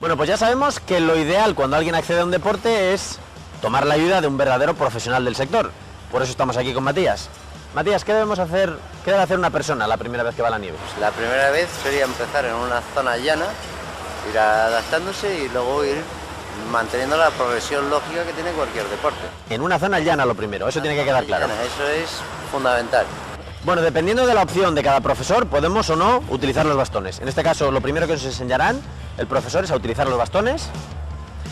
Bueno, pues ya sabemos que lo ideal cuando alguien accede a un deporte es tomar la ayuda de un verdadero profesional del sector. Por eso estamos aquí con Matías. Matías, ¿qué debemos hacer, qué debe hacer una persona la primera vez que va a la nieve? La primera vez sería empezar en una zona llana, ir adaptándose y luego ir manteniendo la progresión lógica que tiene cualquier deporte. En una zona llana lo primero, eso tiene que quedar claro. Llana, eso es fundamental. Bueno, dependiendo de la opción de cada profesor, podemos o no utilizar los bastones. En este caso, lo primero que nos enseñarán el profesor es a utilizar los bastones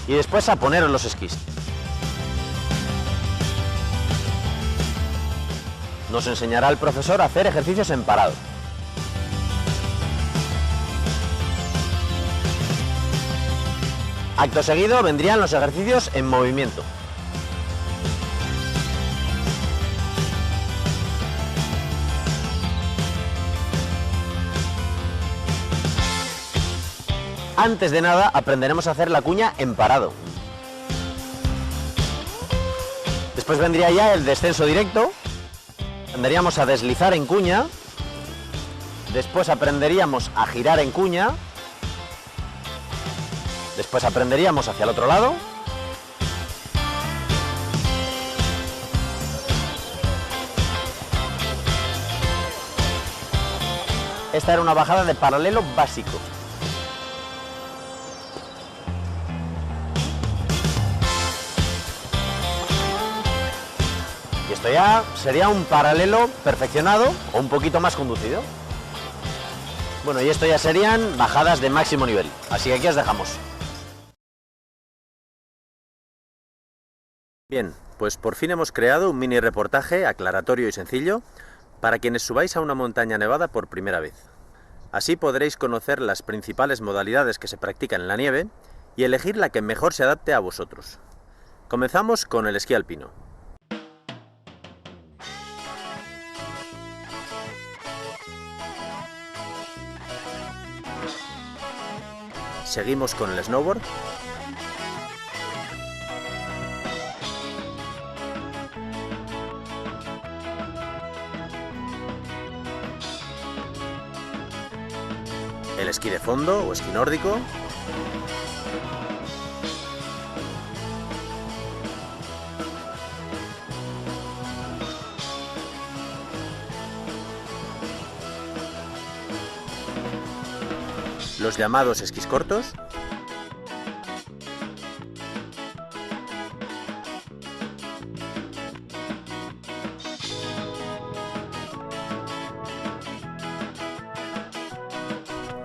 y después a poner los esquís. Nos enseñará el profesor a hacer ejercicios en parado. Acto seguido vendrían los ejercicios en movimiento. Antes de nada aprenderemos a hacer la cuña en parado. Después vendría ya el descenso directo. Aprenderíamos a deslizar en cuña. Después aprenderíamos a girar en cuña. Después aprenderíamos hacia el otro lado. Esta era una bajada de paralelo básico. Y esto ya sería un paralelo perfeccionado o un poquito más conducido. Bueno, y esto ya serían bajadas de máximo nivel. Así que aquí os dejamos. Bien, pues por fin hemos creado un mini reportaje aclaratorio y sencillo para quienes subáis a una montaña nevada por primera vez. Así podréis conocer las principales modalidades que se practican en la nieve y elegir la que mejor se adapte a vosotros. Comenzamos con el esquí alpino. Seguimos con el snowboard. El esquí de fondo o esquí nórdico. Los llamados esquís cortos.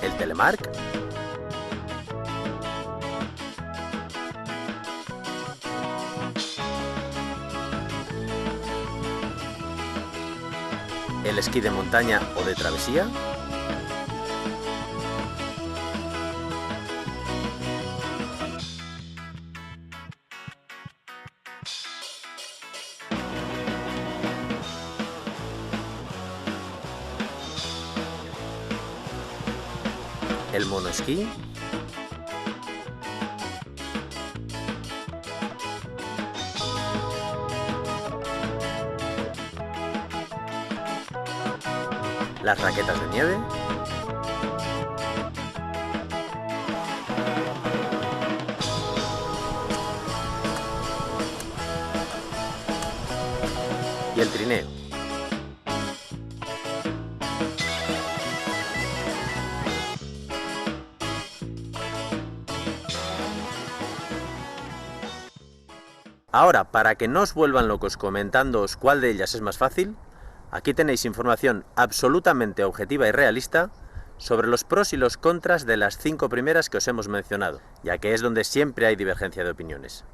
El telemark. El esquí de montaña o de travesía. El monoesquí. Las raquetas de nieve. Y el trineo. Ahora, para que no os vuelvan locos comentándoos cuál de ellas es más fácil, aquí tenéis información absolutamente objetiva y realista sobre los pros y los contras de las 5 primeras que os hemos mencionado, ya que es donde siempre hay divergencia de opiniones.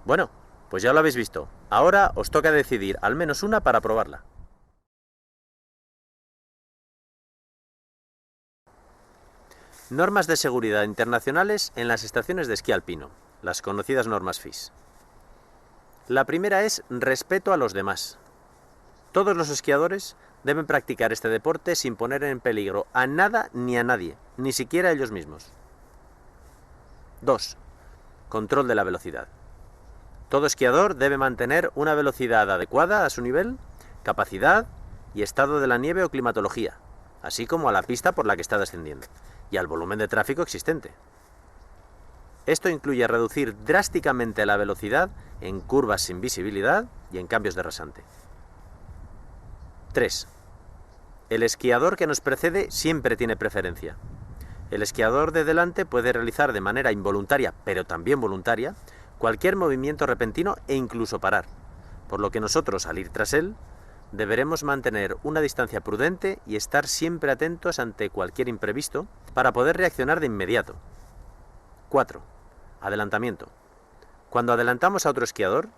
Bueno, pues ya lo habéis visto. Ahora os toca decidir al menos una para probarla. Normas de seguridad internacionales en las estaciones de esquí alpino, las conocidas normas FIS. La primera es respeto a los demás. Todos los esquiadores deben practicar este deporte sin poner en peligro a nada ni a nadie, ni siquiera a ellos mismos. 2. Control de la velocidad. Todo esquiador debe mantener una velocidad adecuada a su nivel, capacidad y estado de la nieve o climatología, así como a la pista por la que está descendiendo y al volumen de tráfico existente. Esto incluye reducir drásticamente la velocidad en curvas sin visibilidad y en cambios de rasante. 3. El esquiador que nos precede siempre tiene preferencia. El esquiador de delante puede realizar de manera involuntaria, pero también voluntaria, cualquier movimiento repentino e incluso parar, por lo que nosotros, al ir tras él, deberemos mantener una distancia prudente y estar siempre atentos ante cualquier imprevisto para poder reaccionar de inmediato. 4. Adelantamiento. Cuando adelantamos a otro esquiador,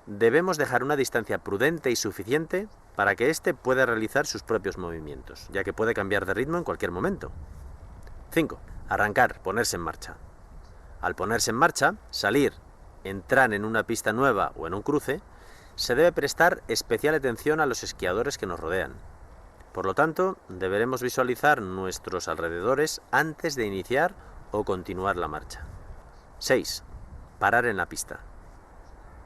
debemos dejar una distancia prudente y suficiente para que éste pueda realizar sus propios movimientos, ya que puede cambiar de ritmo en cualquier momento. 5. Arrancar, ponerse en marcha. Al ponerse en marcha, salir, entrar en una pista nueva o en un cruce, se debe prestar especial atención a los esquiadores que nos rodean. Por lo tanto, deberemos visualizar nuestros alrededores antes de iniciar o continuar la marcha. 6. Parar en la pista.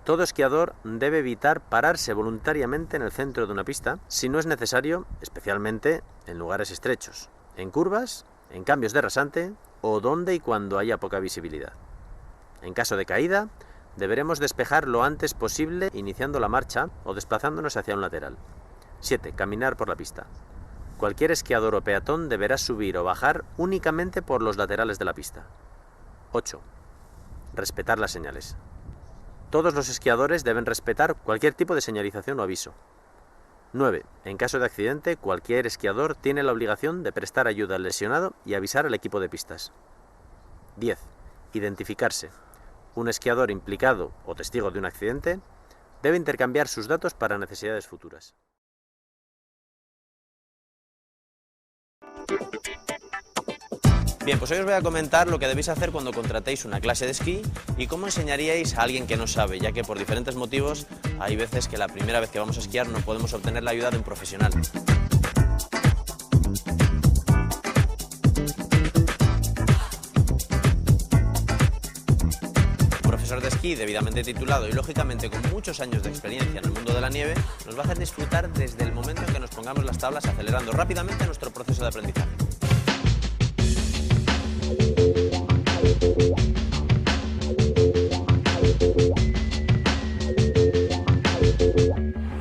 Todo esquiador debe evitar pararse voluntariamente en el centro de una pista si no es necesario, especialmente en lugares estrechos, en curvas, en cambios de rasante o donde y cuando haya poca visibilidad. En caso de caída, deberemos despejar lo antes posible iniciando la marcha o desplazándonos hacia un lateral. 7. Caminar por la pista. Cualquier esquiador o peatón deberá subir o bajar únicamente por los laterales de la pista. 8. Respetar las señales. Todos los esquiadores deben respetar cualquier tipo de señalización o aviso. 9. En caso de accidente, cualquier esquiador tiene la obligación de prestar ayuda al lesionado y avisar al equipo de pistas. 10. Identificarse. Un esquiador implicado o testigo de un accidente debe intercambiar sus datos para necesidades futuras. Bien, pues hoy os voy a comentar lo que debéis hacer cuando contratéis una clase de esquí y cómo enseñaríais a alguien que no sabe, ya que por diferentes motivos hay veces que la primera vez que vamos a esquiar no podemos obtener la ayuda de un profesional. Un profesor de esquí debidamente titulado y lógicamente con muchos años de experiencia en el mundo de la nieve nos va a hacer disfrutar desde el momento en que nos pongamos las tablas, acelerando rápidamente nuestro proceso de aprendizaje.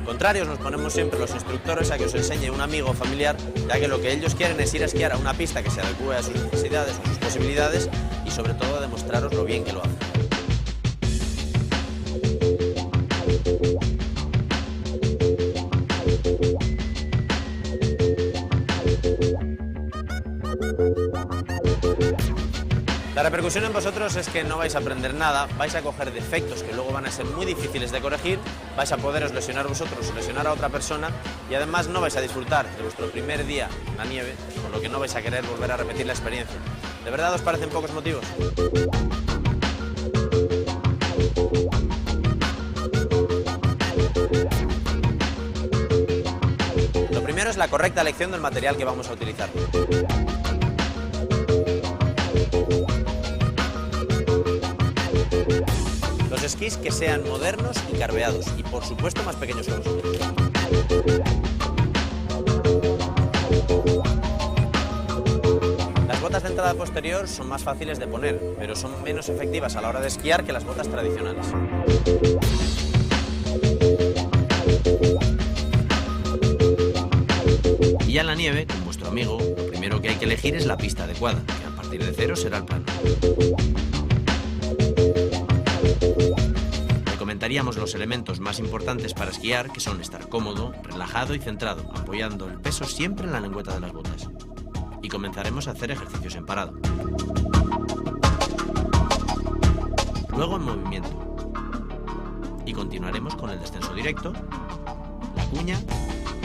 Contrarios nos ponemos siempre los instructores a que os enseñe un amigo o familiar, ya que lo que ellos quieren es ir a esquiar a una pista que se adecue a sus necesidades o sus posibilidades y sobre todo demostraros lo bien que lo hacen. La repercusión en vosotros es que no vais a aprender nada, vais a coger defectos que luego van a ser muy difíciles de corregir, vais a poderos lesionar vosotros o lesionar a otra persona y además no vais a disfrutar de vuestro primer día en la nieve, con lo que no vais a querer volver a repetir la experiencia. ¿De verdad os parecen pocos motivos? Lo primero es la correcta elección del material que vamos a utilizar. Los esquís que sean modernos y carbeados y por supuesto más pequeños que vosotros. Las botas de entrada posterior son más fáciles de poner, pero son menos efectivas a la hora de esquiar que las botas tradicionales. Y ya en la nieve, con vuestro amigo, lo primero que hay que elegir es la pista adecuada, que a partir de cero será el plano. Comentaríamos los elementos más importantes para esquiar, que son estar cómodo, relajado y centrado, apoyando el peso siempre en la lengüeta de las botas. Y comenzaremos a hacer ejercicios en parado. Luego en movimiento. continuaremos con el descenso directo, la cuña,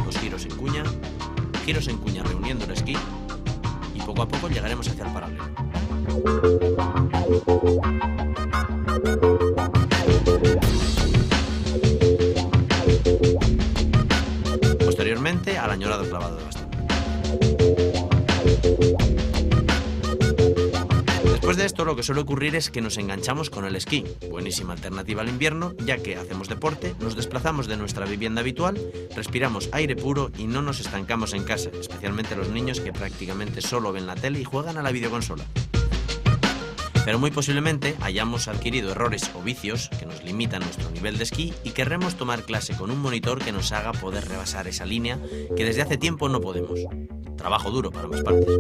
los giros en cuña reuniendo el esquí y poco a poco llegaremos hacia el paralelo. Posteriormente al añorado clavado de bastón. Después de esto, lo que suele ocurrir es que nos enganchamos con el esquí, buenísima alternativa al invierno, ya que hacemos deporte, nos desplazamos de nuestra vivienda habitual, respiramos aire puro y no nos estancamos en casa, especialmente los niños que prácticamente solo ven la tele y juegan a la videoconsola. Pero muy posiblemente hayamos adquirido errores o vicios que nos limitan nuestro nivel de esquí y querremos tomar clase con un monitor que nos haga poder rebasar esa línea que desde hace tiempo no podemos. Trabajo duro para ambas partes.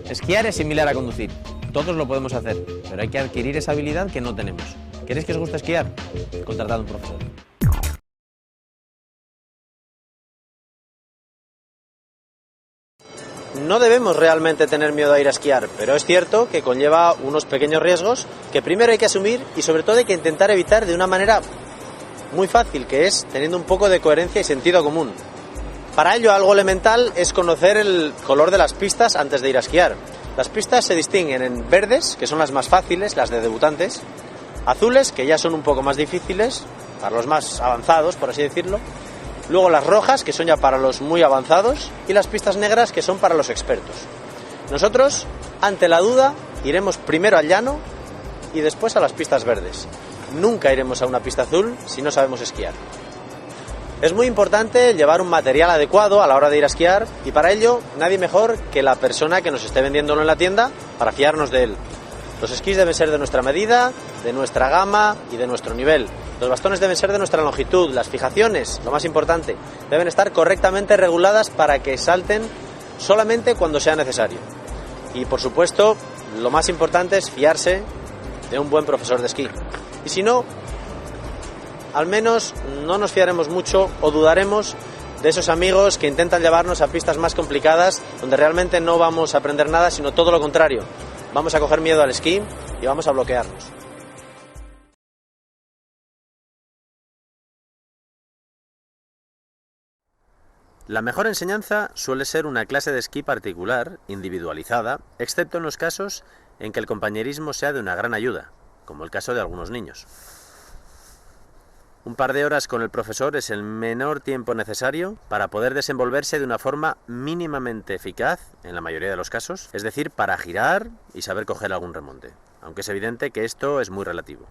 Esquiar es similar a conducir. Todos lo podemos hacer, pero hay que adquirir esa habilidad que no tenemos. ¿Queréis que os guste esquiar? Contratad a un profesor. No debemos realmente tener miedo a ir a esquiar, pero es cierto que conlleva unos pequeños riesgos que primero hay que asumir y sobre todo hay que intentar evitar de una manera muy fácil, que es teniendo un poco de coherencia y sentido común. Para ello, algo elemental es conocer el color de las pistas antes de ir a esquiar. Las pistas se distinguen en verdes, que son las más fáciles, las de debutantes, azules, que ya son un poco más difíciles, para los más avanzados, por así decirlo, luego las rojas, que son ya para los muy avanzados, y las pistas negras, que son para los expertos. Nosotros, ante la duda, iremos primero al llano y después a las pistas verdes. Nunca iremos a una pista azul si no sabemos esquiar. Es muy importante llevar un material adecuado a la hora de ir a esquiar y para ello nadie mejor que la persona que nos esté vendiéndolo en la tienda para fiarnos de él. Los esquís deben ser de nuestra medida, de nuestra gama y de nuestro nivel. Los bastones deben ser de nuestra longitud. Las fijaciones, lo más importante, deben estar correctamente reguladas para que salten solamente cuando sea necesario. Y por supuesto, lo más importante es fiarse de un buen profesor de esquí. Y si no, al menos no nos fiaremos mucho o dudaremos de esos amigos que intentan llevarnos a pistas más complicadas donde realmente no vamos a aprender nada, sino todo lo contrario. Vamos a coger miedo al esquí y vamos a bloquearnos. La mejor enseñanza suele ser una clase de esquí particular, individualizada, excepto en los casos en que el compañerismo sea de una gran ayuda, como el caso de algunos niños. Un par de horas con el profesor es el menor tiempo necesario para poder desenvolverse de una forma mínimamente eficaz, en la mayoría de los casos, es decir, para girar y saber coger algún remonte, aunque es evidente que esto es muy relativo.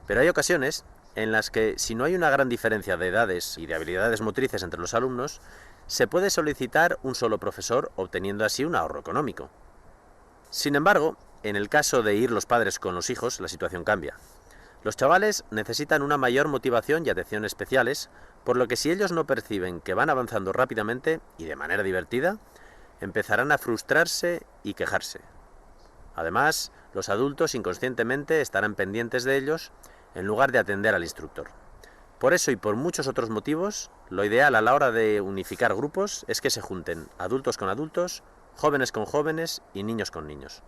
Pero hay ocasiones en las que, si no hay una gran diferencia de edades y de habilidades motrices entre los alumnos, se puede solicitar un solo profesor, obteniendo así un ahorro económico. Sin embargo, en el caso de ir los padres con los hijos, la situación cambia. Los chavales necesitan una mayor motivación y atención especiales, por lo que si ellos no perciben que van avanzando rápidamente y de manera divertida, empezarán a frustrarse y quejarse. Además, los adultos inconscientemente estarán pendientes de ellos en lugar de atender al instructor. Por eso y por muchos otros motivos, lo ideal a la hora de unificar grupos es que se junten adultos con adultos, jóvenes con jóvenes y niños con niños.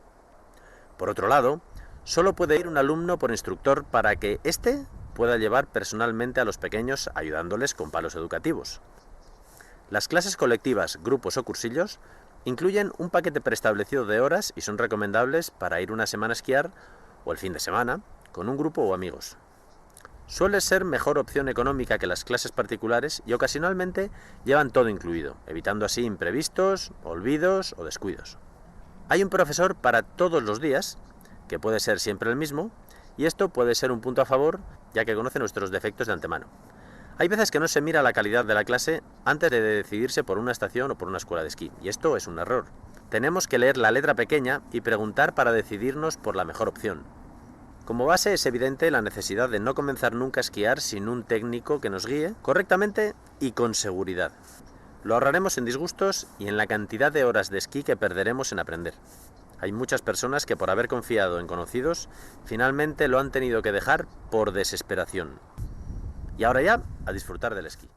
Por otro lado, solo puede ir un alumno por instructor para que éste pueda llevar personalmente a los pequeños ayudándoles con palos educativos. Las clases colectivas, grupos o cursillos incluyen un paquete preestablecido de horas y son recomendables para ir una semana a esquiar o el fin de semana con un grupo o amigos. Suele ser mejor opción económica que las clases particulares y ocasionalmente llevan todo incluido, evitando así imprevistos, olvidos o descuidos. Hay un profesor para todos los días, que puede ser siempre el mismo, y esto puede ser un punto a favor, ya que conoce nuestros defectos de antemano. Hay veces que no se mira la calidad de la clase antes de decidirse por una estación o por una escuela de esquí, y esto es un error. Tenemos que leer la letra pequeña y preguntar para decidirnos por la mejor opción. Como base es evidente la necesidad de no comenzar nunca a esquiar sin un técnico que nos guíe correctamente y con seguridad. Lo ahorraremos en disgustos y en la cantidad de horas de esquí que perderemos en aprender. Hay muchas personas que por haber confiado en conocidos, finalmente lo han tenido que dejar por desesperación. Y ahora ya, a disfrutar del esquí.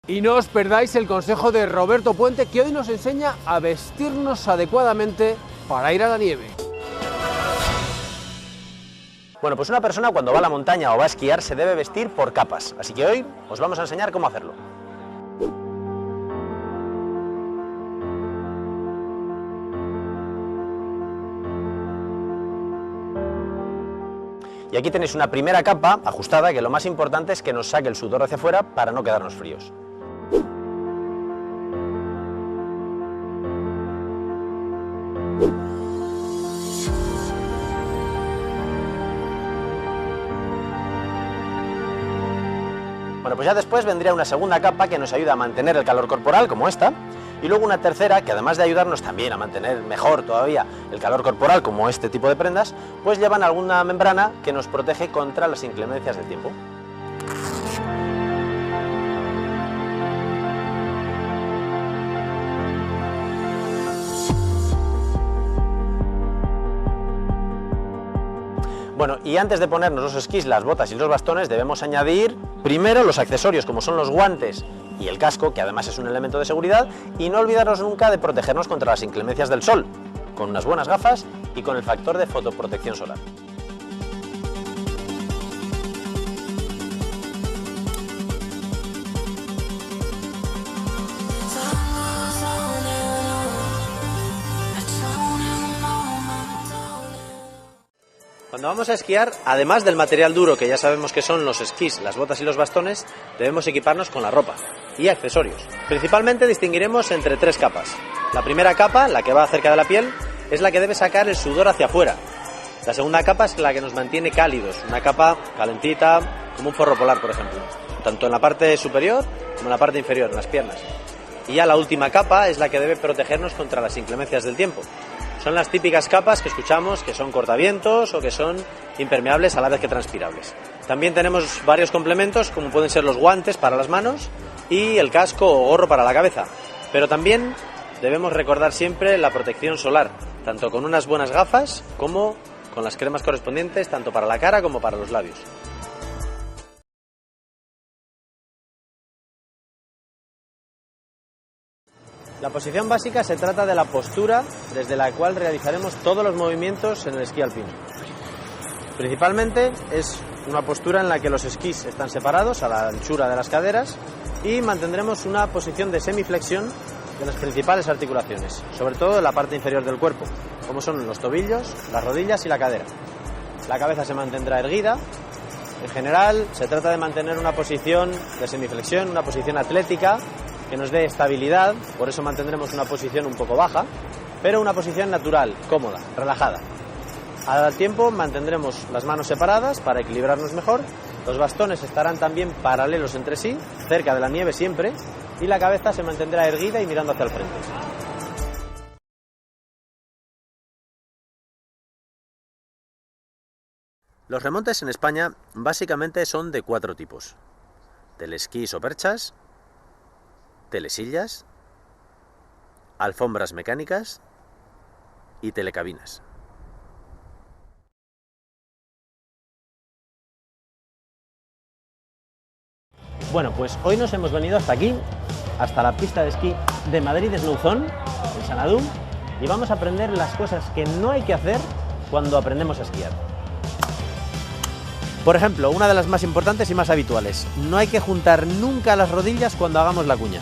Y no os perdáis el consejo de Roberto Puente, que hoy nos enseña a vestirnos adecuadamente para ir a la nieve. Bueno, pues una persona cuando va a la montaña o va a esquiar se debe vestir por capas, así que hoy os vamos a enseñar cómo hacerlo. Y aquí tenéis una primera capa ajustada, que lo más importante es que nos saque el sudor hacia afuera para no quedarnos fríos. Bueno, pues ya después vendría una segunda capa que nos ayuda a mantener el calor corporal, como esta, y luego una tercera que, además de ayudarnos también a mantener mejor todavía el calor corporal, como este tipo de prendas, pues llevan alguna membrana que nos protege contra las inclemencias del tiempo. Bueno, y antes de ponernos los esquís, las botas y los bastones, debemos añadir primero los accesorios, como son los guantes y el casco, que además es un elemento de seguridad, y no olvidarnos nunca de protegernos contra las inclemencias del sol, con unas buenas gafas y con el factor de fotoprotección solar. Cuando vamos a esquiar, además del material duro, que ya sabemos que son los esquís, las botas y los bastones, debemos equiparnos con la ropa y accesorios. Principalmente distinguiremos entre tres capas. La primera capa, la que va cerca de la piel, es la que debe sacar el sudor hacia afuera. La segunda capa es la que nos mantiene cálidos, una capa calentita, como un forro polar, por ejemplo, tanto en la parte superior como en la parte inferior, en las piernas. Y ya la última capa es la que debe protegernos contra las inclemencias del tiempo. Son las típicas capas que escuchamos que son cortavientos o que son impermeables a la vez que transpirables. También tenemos varios complementos, como pueden ser los guantes para las manos y el casco o gorro para la cabeza. Pero también debemos recordar siempre la protección solar, tanto con unas buenas gafas como con las cremas correspondientes, tanto para la cara como para los labios. La posición básica se trata de la postura desde la cual realizaremos todos los movimientos en el esquí alpino. Principalmente es una postura en la que los esquís están separados a la anchura de las caderas y mantendremos una posición de semiflexión de las principales articulaciones, sobre todo en la parte inferior del cuerpo, como son los tobillos, las rodillas y la cadera. La cabeza se mantendrá erguida. En general se trata de mantener una posición de semiflexión, una posición atlética, que nos dé estabilidad, por eso mantendremos una posición un poco baja, pero una posición natural, cómoda, relajada. Al tiempo mantendremos las manos separadas para equilibrarnos mejor, los bastones estarán también paralelos entre sí, cerca de la nieve siempre, y la cabeza se mantendrá erguida y mirando hacia el frente. Los remontes en España básicamente son de 4 tipos: telesquís o perchas, telesillas, alfombras mecánicas y telecabinas. Bueno, pues hoy nos hemos venido hasta aquí, hasta la pista de esquí de Madrid Snow Zone, en Sanadú, y vamos a aprender las cosas que no hay que hacer cuando aprendemos a esquiar. Por ejemplo, una de las más importantes y más habituales: no hay que juntar nunca las rodillas cuando hagamos la cuña.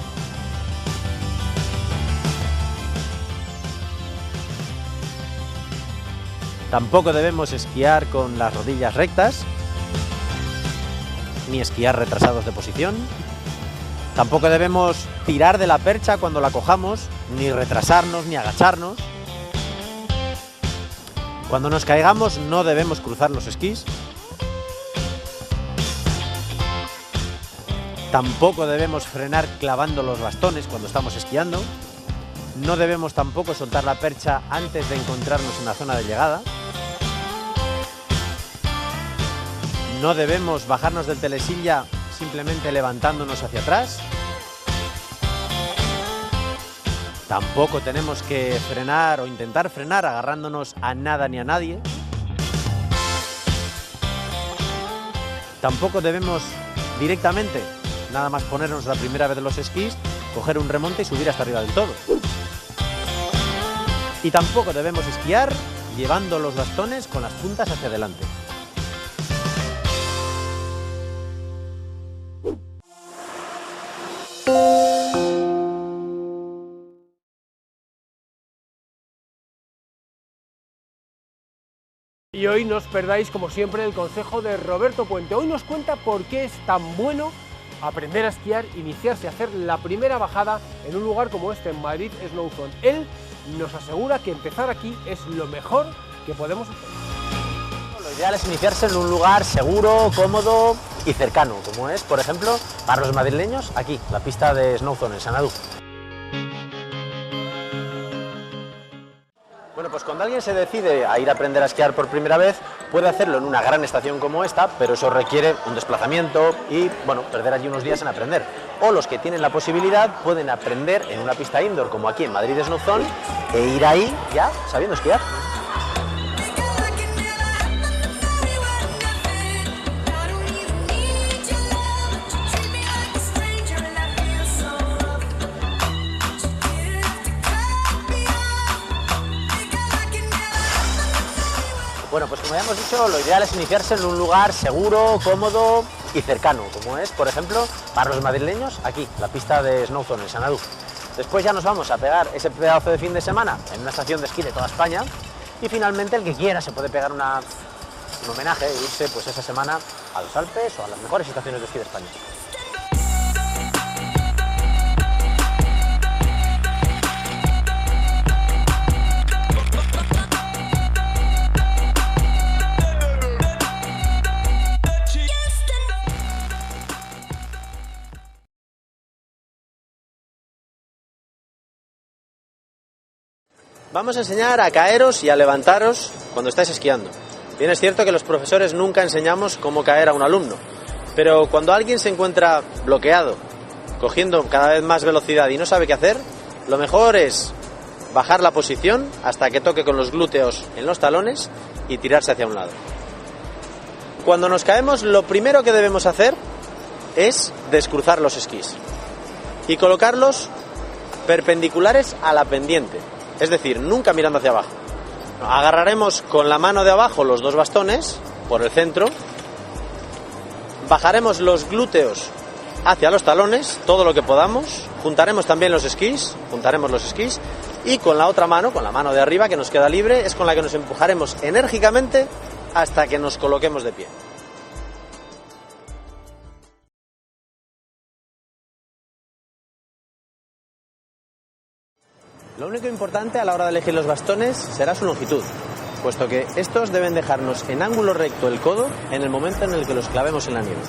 Tampoco debemos esquiar con las rodillas rectas, ni esquiar retrasados de posición. Tampoco debemos tirar de la percha cuando la cojamos, ni retrasarnos, ni agacharnos. Cuando nos caigamos no debemos cruzar los esquís. Tampoco debemos frenar clavando los bastones cuando estamos esquiando. No debemos tampoco soltar la percha antes de encontrarnos en la zona de llegada. No debemos bajarnos del telesilla simplemente levantándonos hacia atrás. Tampoco tenemos que frenar o intentar frenar agarrándonos a nada ni a nadie. Tampoco debemos directamente Nada más ponernos la primera vez los esquís, coger un remonte y subir hasta arriba del todo. Y tampoco debemos esquiar llevando los bastones con las puntas hacia adelante. Y hoy no os perdáis, como siempre, el consejo de Roberto Puente. Hoy nos cuenta por qué es tan bueno aprender a esquiar, iniciarse a hacer la primera bajada en un lugar como este, en Madrid Snow Zone. Él nos asegura que empezar aquí es lo mejor que podemos hacer. Lo ideal es iniciarse en un lugar seguro, cómodo y cercano, como es, por ejemplo, para los madrileños, aquí, la pista de Snow Zone, en Sanadú. Bueno, pues cuando alguien se decide a ir a aprender a esquiar por primera vez, puede hacerlo en una gran estación como esta, pero eso requiere un desplazamiento y, bueno, perder allí unos días en aprender. O los que tienen la posibilidad pueden aprender en una pista indoor, como aquí en Madrid Snow Zone, e ir ahí ya sabiendo esquiar. Bueno, pues como ya hemos dicho, lo ideal es iniciarse en un lugar seguro, cómodo y cercano, como es, por ejemplo, para los madrileños, aquí, la pista de Snow Zone, en Sanadú. Después ya nos vamos a pegar ese pedazo de fin de semana en una estación de esquí de toda España y finalmente el que quiera se puede pegar un homenaje e irse pues esa semana a los Alpes o a las mejores estaciones de esquí de España. Vamos a enseñar a caeros y a levantaros cuando estáis esquiando. Bien es cierto que los profesores nunca enseñamos cómo caer a un alumno, pero cuando alguien se encuentra bloqueado, cogiendo cada vez más velocidad y no sabe qué hacer, lo mejor es bajar la posición hasta que toque con los glúteos en los talones y tirarse hacia un lado. Cuando nos caemos, lo primero que debemos hacer es descruzar los esquís y colocarlos perpendiculares a la pendiente. Es decir, nunca mirando hacia abajo. Agarraremos con la mano de abajo los dos bastones por el centro, bajaremos los glúteos hacia los talones, todo lo que podamos, juntaremos también los esquís, y con la otra mano, con la mano de arriba que nos queda libre, es con la que nos empujaremos enérgicamente hasta que nos coloquemos de pie. Lo único importante a la hora de elegir los bastones será su longitud, puesto que estos deben dejarnos en ángulo recto el codo en el momento en el que los clavemos en la nieve.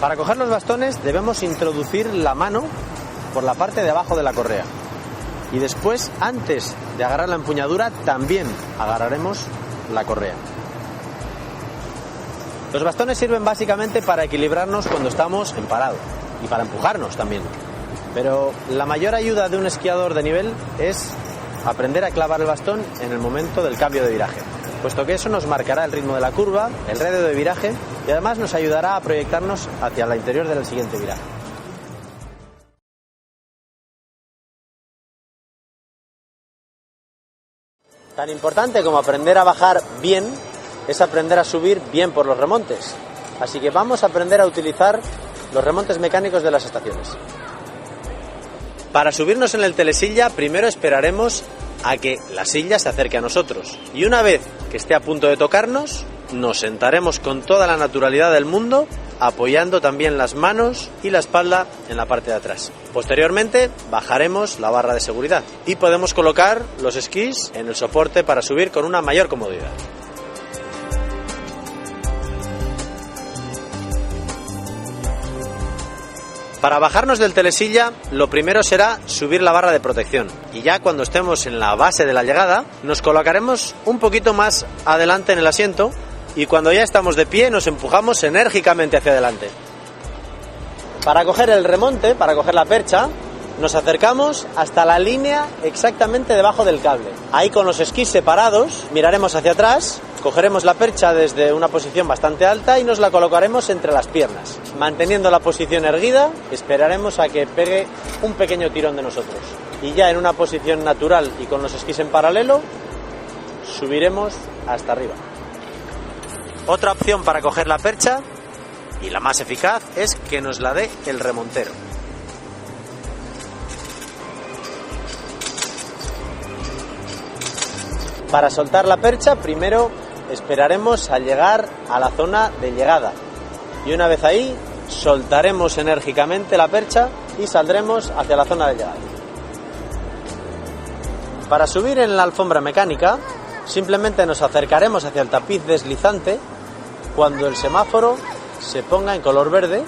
Para coger los bastones debemos introducir la mano por la parte de abajo de la correa y después, antes de agarrar la empuñadura, también agarraremos la correa. Los bastones sirven básicamente para equilibrarnos cuando estamos en parado y para empujarnos también. Pero la mayor ayuda de un esquiador de nivel es aprender a clavar el bastón en el momento del cambio de viraje, puesto que eso nos marcará el ritmo de la curva, el radio de viraje y además nos ayudará a proyectarnos hacia el interior del siguiente viraje. Tan importante como aprender a bajar bien es aprender a subir bien por los remontes. Así que vamos a aprender a utilizar los remontes mecánicos de las estaciones. Para subirnos en el telesilla, primero esperaremos a que la silla se acerque a nosotros. Y una vez que esté a punto de tocarnos, nos sentaremos con toda la naturalidad del mundo, apoyando también las manos y la espalda en la parte de atrás. Posteriormente, bajaremos la barra de seguridad y podemos colocar los esquís en el soporte para subir con una mayor comodidad. Para bajarnos del telesilla, lo primero será subir la barra de protección. Y ya cuando estemos en la base de la llegada, nos colocaremos un poquito más adelante en el asiento y cuando ya estamos de pie, nos empujamos enérgicamente hacia adelante. Para coger el remonte, para coger la percha, nos acercamos hasta la línea exactamente debajo del cable. Ahí con los esquís separados, miraremos hacia atrás Cogeremos la percha desde una posición bastante alta y nos la colocaremos entre las piernas. Manteniendo la posición erguida, esperaremos a que pegue un pequeño tirón de nosotros. Y ya en una posición natural y con los esquís en paralelo, subiremos hasta arriba. Otra opción para coger la percha, y la más eficaz, es que nos la dé el remontero. Para soltar la percha, primero esperaremos a llegar a la zona de llegada. Y una vez ahí, soltaremos enérgicamente la percha y saldremos hacia la zona de llegada. Para subir en la alfombra mecánica, simplemente nos acercaremos hacia el tapiz deslizante cuando el semáforo se ponga en color verde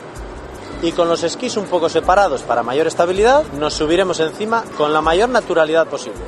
y con los esquís un poco separados para mayor estabilidad, nos subiremos encima con la mayor naturalidad posible.